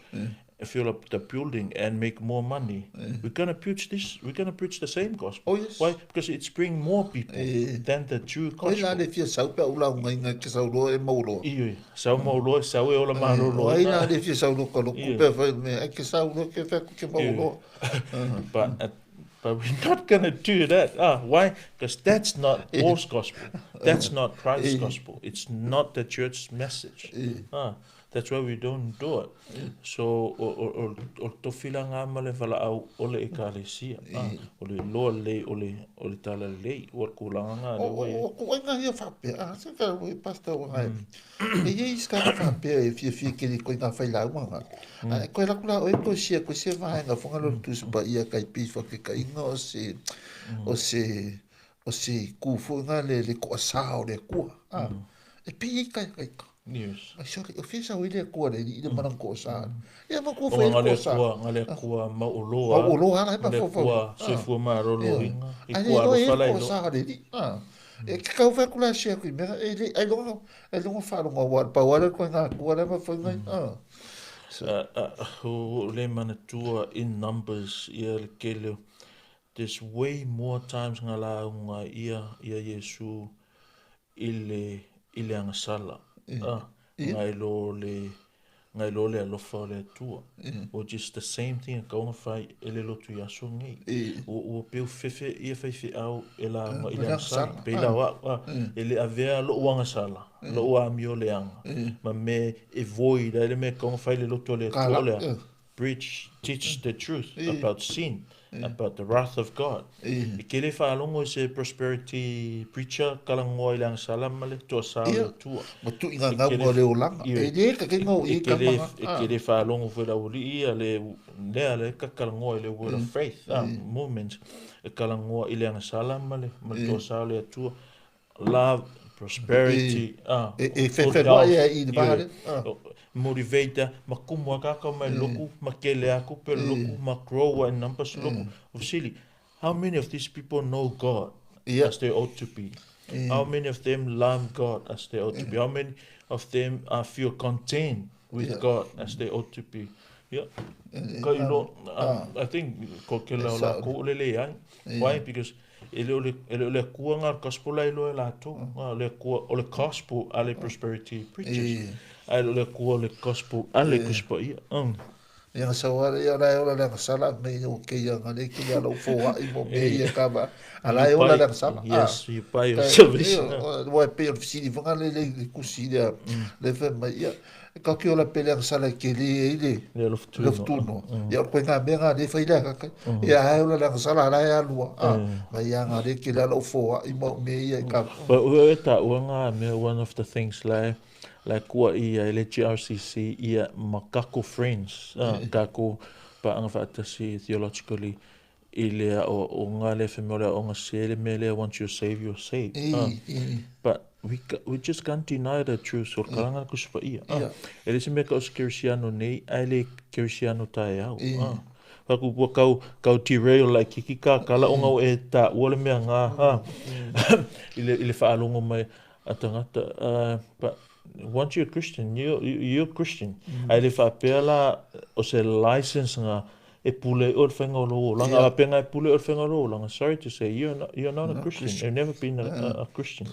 fill up the building and make more money. We're gonna preach this. We're gonna preach the same gospel. Oh, yes. Why? Because it's bringing more people than the true Oi la gospel. le fia sau pe ula ngai ke sau lo e maulo. Iyo, sau maulo, sau e ola malolo. Oi la le fia sau lo ko lo pe fa me ke sau lo ke fa ke maulo. But we're not going to do that. Why? Because that's not Paul's gospel. That's not Christ's gospel. It's not the church's message. That's why we don't do it. So, o to filanga male vala au ole ekalesia. Ole loa le ole tala le o kulanga nga le wai. O nga ia fa pe se ka we pastor wa ai. E ye ska fa pe e fi ke ni ko nga fa la nga. Ko la kula o ko se va nga fonga lo tu ba ia kai pi fa ke kai nga o se ku fo nga le ko sa o le ku. E pi kai kai. Yes. Sorry, o fisa o ile ko le ni mana ko sa. Ia ma ko O fa ngale ko sa. ngale kua mauloa. Mauloa ala pa Ngale fo. kua se fu marolo inga. I Ai kua lo ro e fala ko sa le ni. E ke ka fa kula sia ku me ai lo fa lo wa pa wa ko nga ko la ma fa ngai. Le mana tua in numbers ia le kele. There's way more times ngala nga ia Yesu ile anga sala. Ngai lo le alofa le tua. Or just the same thing ka unga fai ele lotu yaso ngai. O peu fefe ia fefe au ela nga ile anga sala. Pela wa ele avea lo wanga sala. Lo wa mio le anga. Ma me avoid ele me ka unga fai le lotu le tua le. Teach the truth about sin, about the wrath of God. Kele fa longo se prosperity preacher kalango ilang salam male to sala tua. Matu inga nga mo le olanga. E le ka ke ngo I ka manga. Kele fa longo fe la uli le ka kalango le word of faith movement. Kalango ilang salam male to sala tua. Love, prosperity. E fe wa ia I vale. Motivator, makumwa kaka mai loku, makele aku pe loku, grow in numbers loku. Fesili, how many of these people know God as they ought to be? How many of them love God as they ought to be? How many of them feel content with God as they ought to be? I think kokela la ko lele yan. Why? Because ele kua ngar gospel ai lo la to. Le kua ole gospel ale prosperity preachers. Ai le kua le gospel ale gospel ia. Yang sawara ia la la sala me o ke ia ngale ki ia lo fo I mo me ia ka ba. Ala ia la sala. Yes, you buy your service. Wa pe o Fesili fonga le kusida le fe mai ia. Ka ki ola pele sala ke le loftuno. Ia ko nga me nga le fa ila ka. Ia ai ola la sala la ia lua. Ma ia nga le ki la lo fo I mo me ia ka. But we ta nga me one of the things like kua ia le GRCC ia makako friends kako pa anga fatasi theologically ile o ngale femole o ngasele mele once you save you're saved. But we just can't deny the truth so kalanga kuspa ia. Ele se meka os Cristiano nei ele Cristiano tai au. Paku kau derail like kiki kala onga e ta wole me nga ile fa alongo mai atangata but once you're Christian, you're Christian. Ai fa pela o se license nga e pule o fenga lo langa penga e pule o fenga lo langa. Sorry to say you're not a Christian. You've never been a Christian.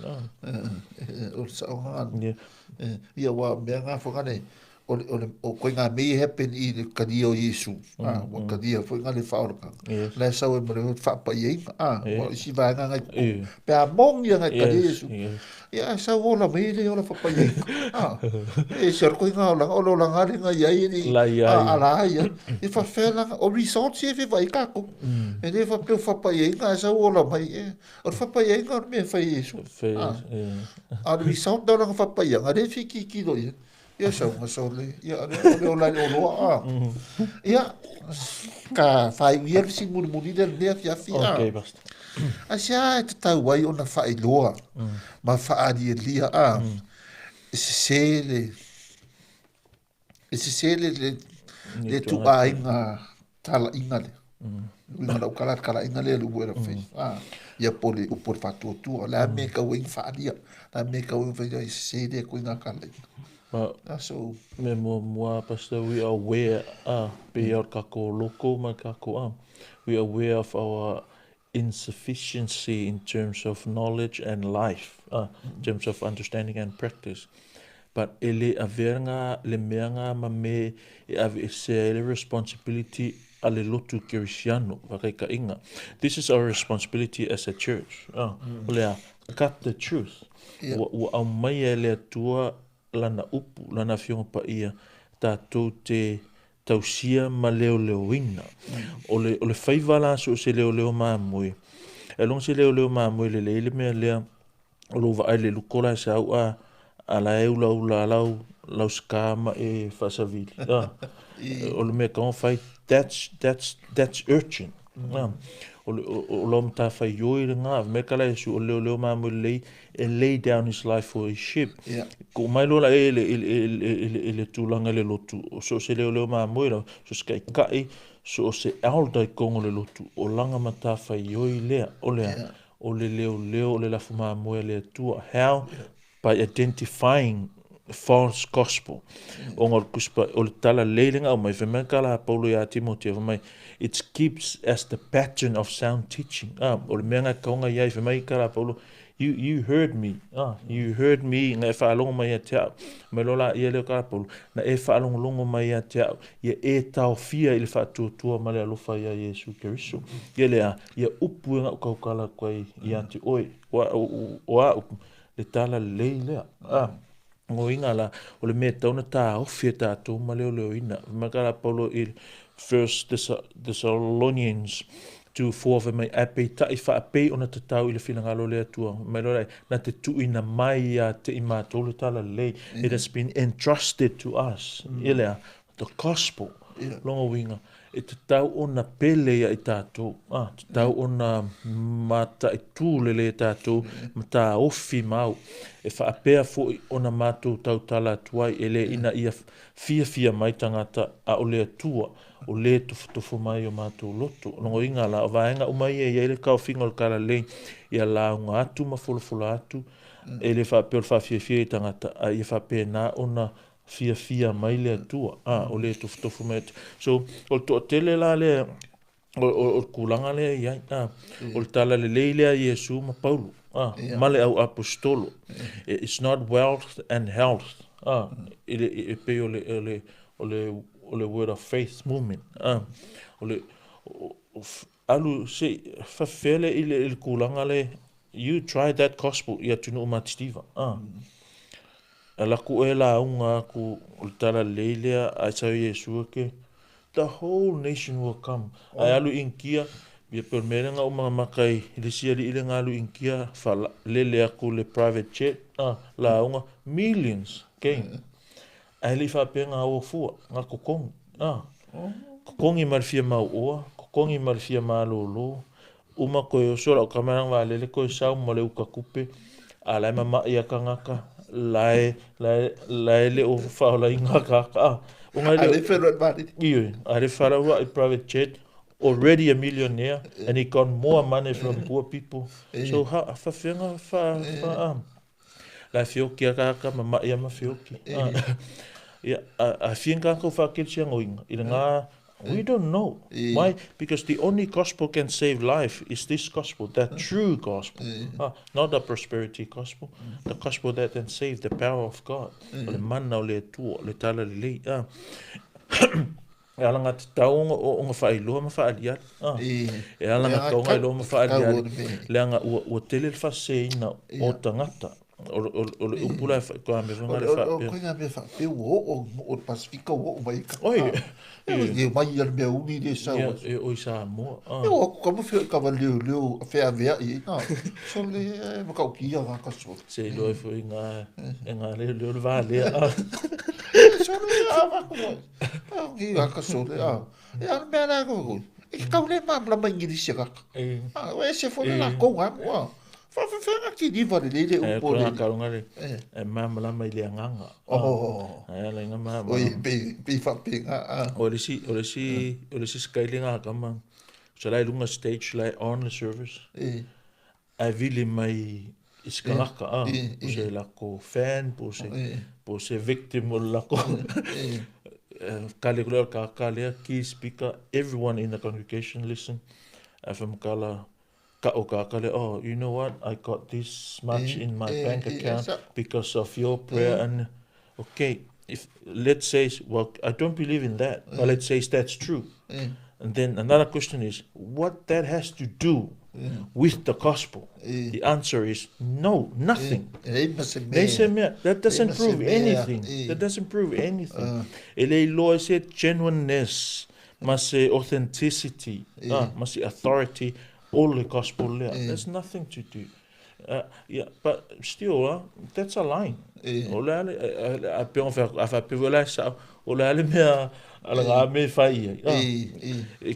O sa o ia wa me nga fo ngane o ko nga me happen I ka dio Yesu. Wa ka dio fo ngale fa o ka. La sa o mo fa pa ye o si va nga pe a mong ia nga ka Yesu. Ia sa ola me le ola fa pa ye. E ser ko nga o lo la nga nga ye ni ala ia. E fa fela o resort se fe vai ka ko. E le fa pe fa pa ye nga sa ola mai o fa pa ye nga me fa Yesu. A resort da nga fa pa ye nga le fi ki do ye. Ia sa nga so le ia le ola le ola ia ka fa ia si mu de le fia fia. Okay, basta. Asia te tau wai ona whae loa. Ma whaari lia E se le tu a inga tala inga le. Inga lau kala inga le lu wera whai. Ia pole upor whatua tua. La me ka wing whaaria. La me ka wing whaia e se le ko inga kala inga. So me mua pastor, we are aware, be out kako loko mai kako, we are aware of our insufficiency in terms of knowledge and life, in terms of understanding and practice. But ele averanga le meanga ma me e ave se responsibility ale lotu Kirisiano wakaika inga. This is our responsibility as a church. Olea cut the truth. Wa au mai ele tua lana upu lana fionga pa ia tātou te tausia ma leo ina. Ole whaivala so se leo mamui. E long se leo mamui le leile mea lea olo va ai le lukola sa ua ala e ula lau skama e fasavili. O le mea kaon fai, that's urgent. O lo mta fai yoi le ngā, me kala e su o leo mamu lei, e lay down his life for his sheep. Ko mai lola e le tūlanga le lotu, so se leo mamu e so skai kai, so se alda i kongo le lotu, o langa mta fai yoi lea, o le leo, o le lafu mamu e le tua. How? By identifying false gospel. O ngor kuspa o tala leilinga o mai whemea kala Paulo ia Timothy o mai, it keeps as the pattern of sound teaching. O le meanga kaunga iai whemea kala Paulo, you heard me. You heard me nga e whaalongo mai a te au. Mai lola ia leo kala Paulo, na e whaalongo mai a te au. Ia e tau fia ili whaatua ma le alofa ia Yesu Keriso. Ia lea, ia upu nga ukaukala koe ia te oi. Oa upu. Le tala leilea. Ngo inga la, o le mea tauna tā ofia tātou ma leo ina. Makara Paulo i 1 Thessalonians 2:4 mai ape ta i whaape ona te tau i le whilangalo lea tua. Mai lora na te tuina mai a te i mātou le tala lei. It has been entrusted to us. Ilea, the gospel. Longa winga. E te tau ona pele ia i tātou. Te tau ona mata i tūlele i tātou. Mata ofi mau. E whaapea fo ona mātou tau tala tuai. E le ina ia fia mai tangata a o lea tua. O le tofu mai o mātou loto. Nongo inga la, o vaenga umai e ia le kau whinga o kala le. Ia la unga atu ma folofolo atu. E le whaapea o whafia i tangata. A ia whaapea na ona fia mai le tua. O le tofu mai. So, o to tele la le, o kulanga le iai. O tala le leilea Yesu ma Paulo. Male au apostolo. It's not wealth and health. E pe o le word of faith movement. Alu se fafele il kulanga le, you try that gospel ia tunu umatistiva. Ala ku e la unga ku ultala leilea a sa Yesu ke the whole nation will come. Ai alu inkia bia permerenga o mga makai lisia li ile ngalu inkia fa lele aku le private jet la unga millions came. Ai li fa penga o fu nga kokong. Kokongi marfia mau oa, kokongi marfia malolo. Uma ko sora o kamerang wa lele ko sa mo le ukakupe ala mama ia kangaka. Lai le o whaola inga kaka. Ale whenua mani. Iyo, ale wharaua i private jet, already a millionaire, and he got more money from poor people. So whawhenga lai whioki a kaka, mama ia ma whioki. A whienga ko whakirisia ngoinga. I ngā, we don't know. Why? Because the only gospel can save life is this gospel, that true gospel. Not the prosperity gospel, the gospel that can save the power of God. Le mana o le tua, le tala le lei. E alanga te tau o ngā whaeloa ma whaaliat. E alanga tau ngā iloa ma whaaliat. Le anga ua tele le whaseina o tangata. O le upula ko ame vanga le fa. O ko nga me fa pe o Pasifika o mai ka. Oi. E mai ia me uni de sa. E o sa mo. E o ko mo fe ka leo fe a vea i na. So le mo ka ki nga ka so. Se lo foi nga le vale. So le va ko. Ki nga ka so le. E al me na ko. E ka le ma bla mai ni se ka. O se fo na ko nga. Whawhawhanga ki niwa le leile upo le. Kona karunga le. E mamala mai le anganga. Ai ala inga mama. Oi, pe whapinga. O le si skailinga kama. So lai lunga stage lai on the service. Ai vili mai iskangaka po se lako fan po se victim o lako kale kulea kakale key speaker, everyone in the congregation listen afamkala ka o kakale, oh, you know what, I got this much in my bank account because of your prayer. And okay, if let's say, well, I don't believe in that, but let's say that's true. And then another question is, what that has to do with the gospel? The answer is no, nothing. That doesn't prove anything. That doesn't prove anything. Ele loa se genuineness, mas se authenticity, mas se authority, all the gospel there. There's nothing to do. Yeah, but still, that's a line. Ola a pe on fa pe vola sa ola le me ala me fai.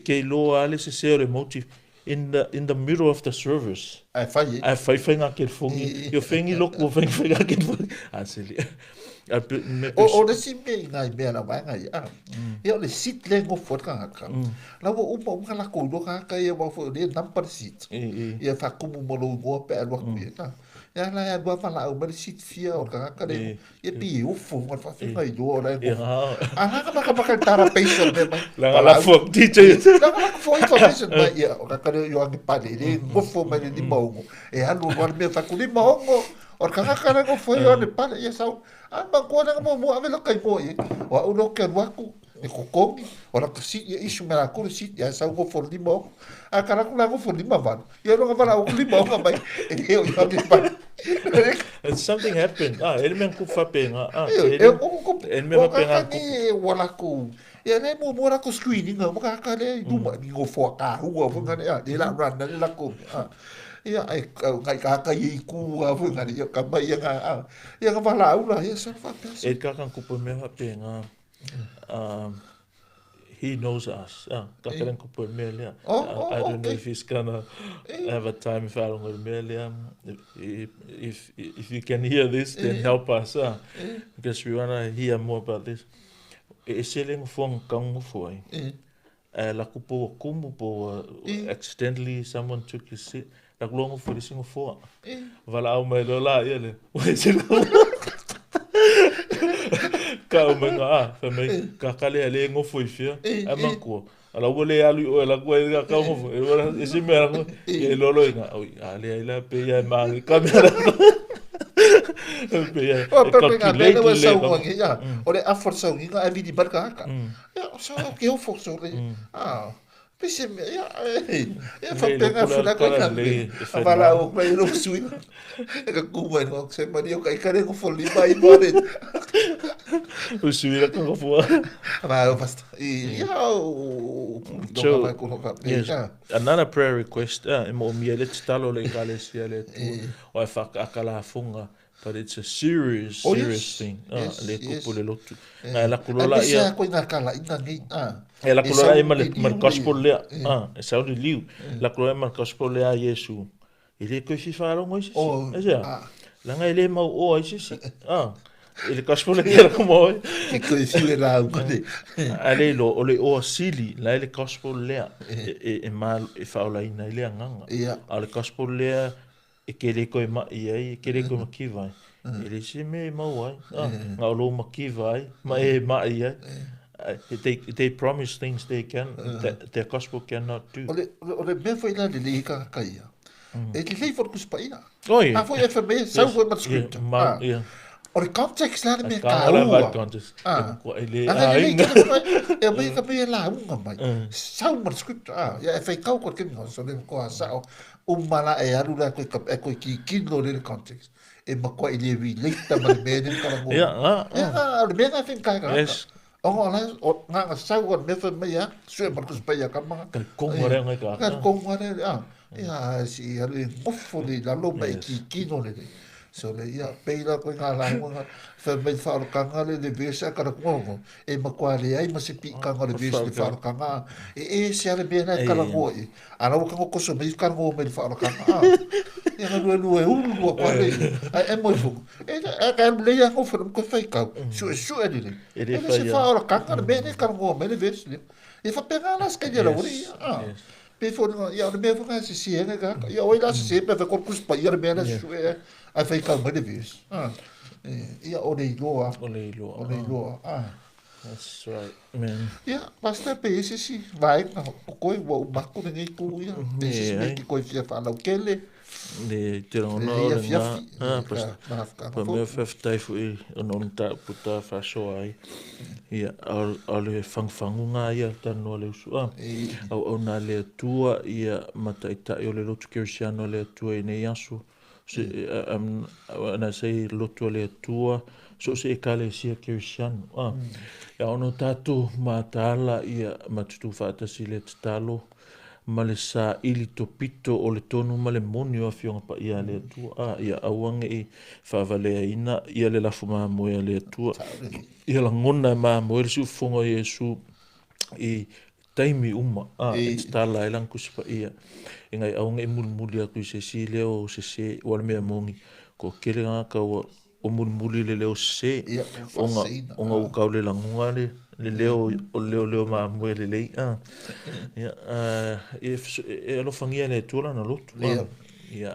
Ke lo ale se motive in the middle of the service. I fai nga ke fongi. Yo fengi lok wo fengi nga ke fongi. Asili. O le si me ngai me la mai ngai. Yo le sit le ngo fot ka ka. La wo uma la ko do ka ka ye wa fo le number sit. Ye fa kumu mo lo ngo pe lo ku ye ta. Ya la ya dua fala o mer sit fia o ka ka le. Ye pi o fo mo fa fi ngai do la. Aha ka ka tara patient me mai. La fo DJ. La fo information mai ye o ka le Ioane Pale le ngo fo mai ni mo. E alu wa me fa ku ni mo. Or kakakara ko foi Ioane Pale ia sau amba ko na mo avelo kai mo e wa uno ke waku e kokongi ora que si isu mera ko si ia sau ko for limo a kara ko na ko for limo van ia no va o limo ka mai e eu Ioane Pale and something happened ele men ku fa penga ele men fa penga ni wala ko ia ne mo mora ko screening mo ka ka le du ma ni go fo ka hu fo ngane a de la ran na la ko ia ai ngai ka i ku a fu ngani ka mai ia ka vala ula ia sa fa pesa ka kan ku po me ha penga he knows us ka kan ku po me le I don't know if he's gonna have a time if I don't know me le if you can hear this then help us because we want to hear more about this selling fong kang foi la ku po kumu po accidentally someone took his seat. La glongo for the single four. Vala au mai lola ele. Ka o menga fa me ka kale ale ngo foi fia. Amanko. Ala wole alu o la ko e ka ngo. E se me la e lolo nga. Ale ala pe ya mangi kamera. Pe ya. Calculate le. Ole afor sau nga a vidi barka ka. Ya so ke o fo so le. Pese ia fa penga fula ko na le fala o mai no sui ka kuma no se mario kai kare ko foli mai more o sui la ko fo va basta ia o do mai ko ka another prayer request mo miele talo le kale siele o fa akala funga. But it's a serious thing. Le kupu le lotu. La kulola ia. La kulola ia mal gospel le. E saudi liu. La kulola mal gospel le a Yesu. Ele ko fi falo mo isi. La nga ele mau o isi. Ele gospel le era como. E ko fi le la ngode. Ale lo ole o sili la ele gospel le e mal e faula ina ile nganga. Ale gospel le e kere ko ma e kere ko ma kivai ele se me mau ai nga lo ma kivai ma e ma ia they promise things they can that the gospel cannot do ole me foi la le ka kaia e le lei for kuspaina a foi e me sau foi mat script Ore context la me ka ua. Ko ele e me ka me la unga mai. Sau mat script ya e fai kau ko ke no so le ko sa o mala e alu la ko ko ki kilo le context. E ma ko ele vi le ta ma me ne ka ngo. Ya me na fin ka ka. O la o nga sau ko me fa me ya so ma ko pa ya ka ma. Ka kongore nga ka. Ka kongore ya si ale mofo le la lo mai ki kilo le. So le ia peila ko nga la mo fa me fa ka nga le vesa ka ko e ma kwa le ai ma se pi ka nga le vesa le fa ka nga e se ale be na ka la ko e ana ko ko so me ka ngo me fa ka nga ia nga lu e u ko le e mo fu e ka le ia ko fa ko fa ka su e le se fa ka nga be ne ka ngo me le vesa le e fa pega las ka le uri pe fo ia le me fo nga si nga ia oi la si pe ko kus pa ia le me la su ai fai ka me de vis ia o le loa o le loa That's right, man. ia basta pe ese si vai na ko wo maku ne ku ia pe ese me ki ko fia fa la kele Le Talanoa le nga pa me feftai fu I non ta puta fa so ai ia al le fangfangunga ia Talanoa le Uso au na le tua ia mata ita o le lotu Kirisiano le tua I nei aso se na sei lotu le tua so se kale sia Kirisiano ia ono tatu matala ia matutu fatasi le talo ma le sa ili topito o le tonu ma le moni o fionga pa ia le atua ia awange I whavalea ina ia le lafu maa moe le atua ia la ngona maa moe le sufonga Yesu I taimi uma e tala e lang kusipa ia ngai awange I mulmuli aku I se leo se wala mea mongi ko kele ngaka o mulmuli le leo se onga ukau le langunga le leo maa moe le lei ia e alo fangia le tula na lotu ia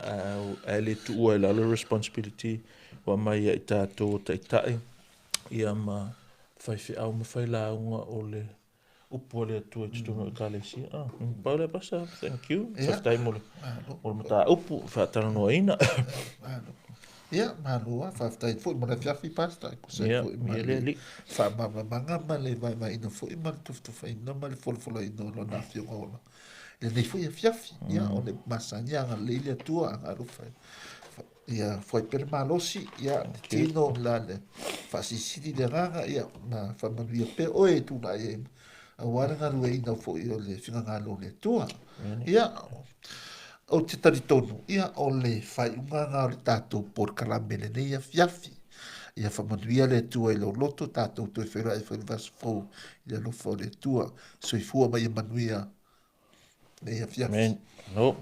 le tua la responsibility wa mai I tato taitai ia ma fai fe au ma fai la unga o le upo le tua tuno kalesi paule pasa thank you taftai mo o mata upu fa Talanoa ina ia malua fa fai fu mo na fiafi pasta ko se fu le fa manga ma le vai no fu ma tu fai no ma le fol no lo na fio ola le nei fu ia fiafi ia o le masanya le le tua ngaru fai ia foi per malosi ia tino la le fa sisiti de ranga ia na fa manuia pe oe tu na e a wara ngaru e ina fo ia le finga ngalo le tua ia o te taritonu ia o le fai unga ngā o le tātou por kalamele nei ia fiafi ia whamanuia le tua I lo loto tātou toi whera e whai vas fau ia lofa o le tua so I fua mai manuia nei ia fiafi no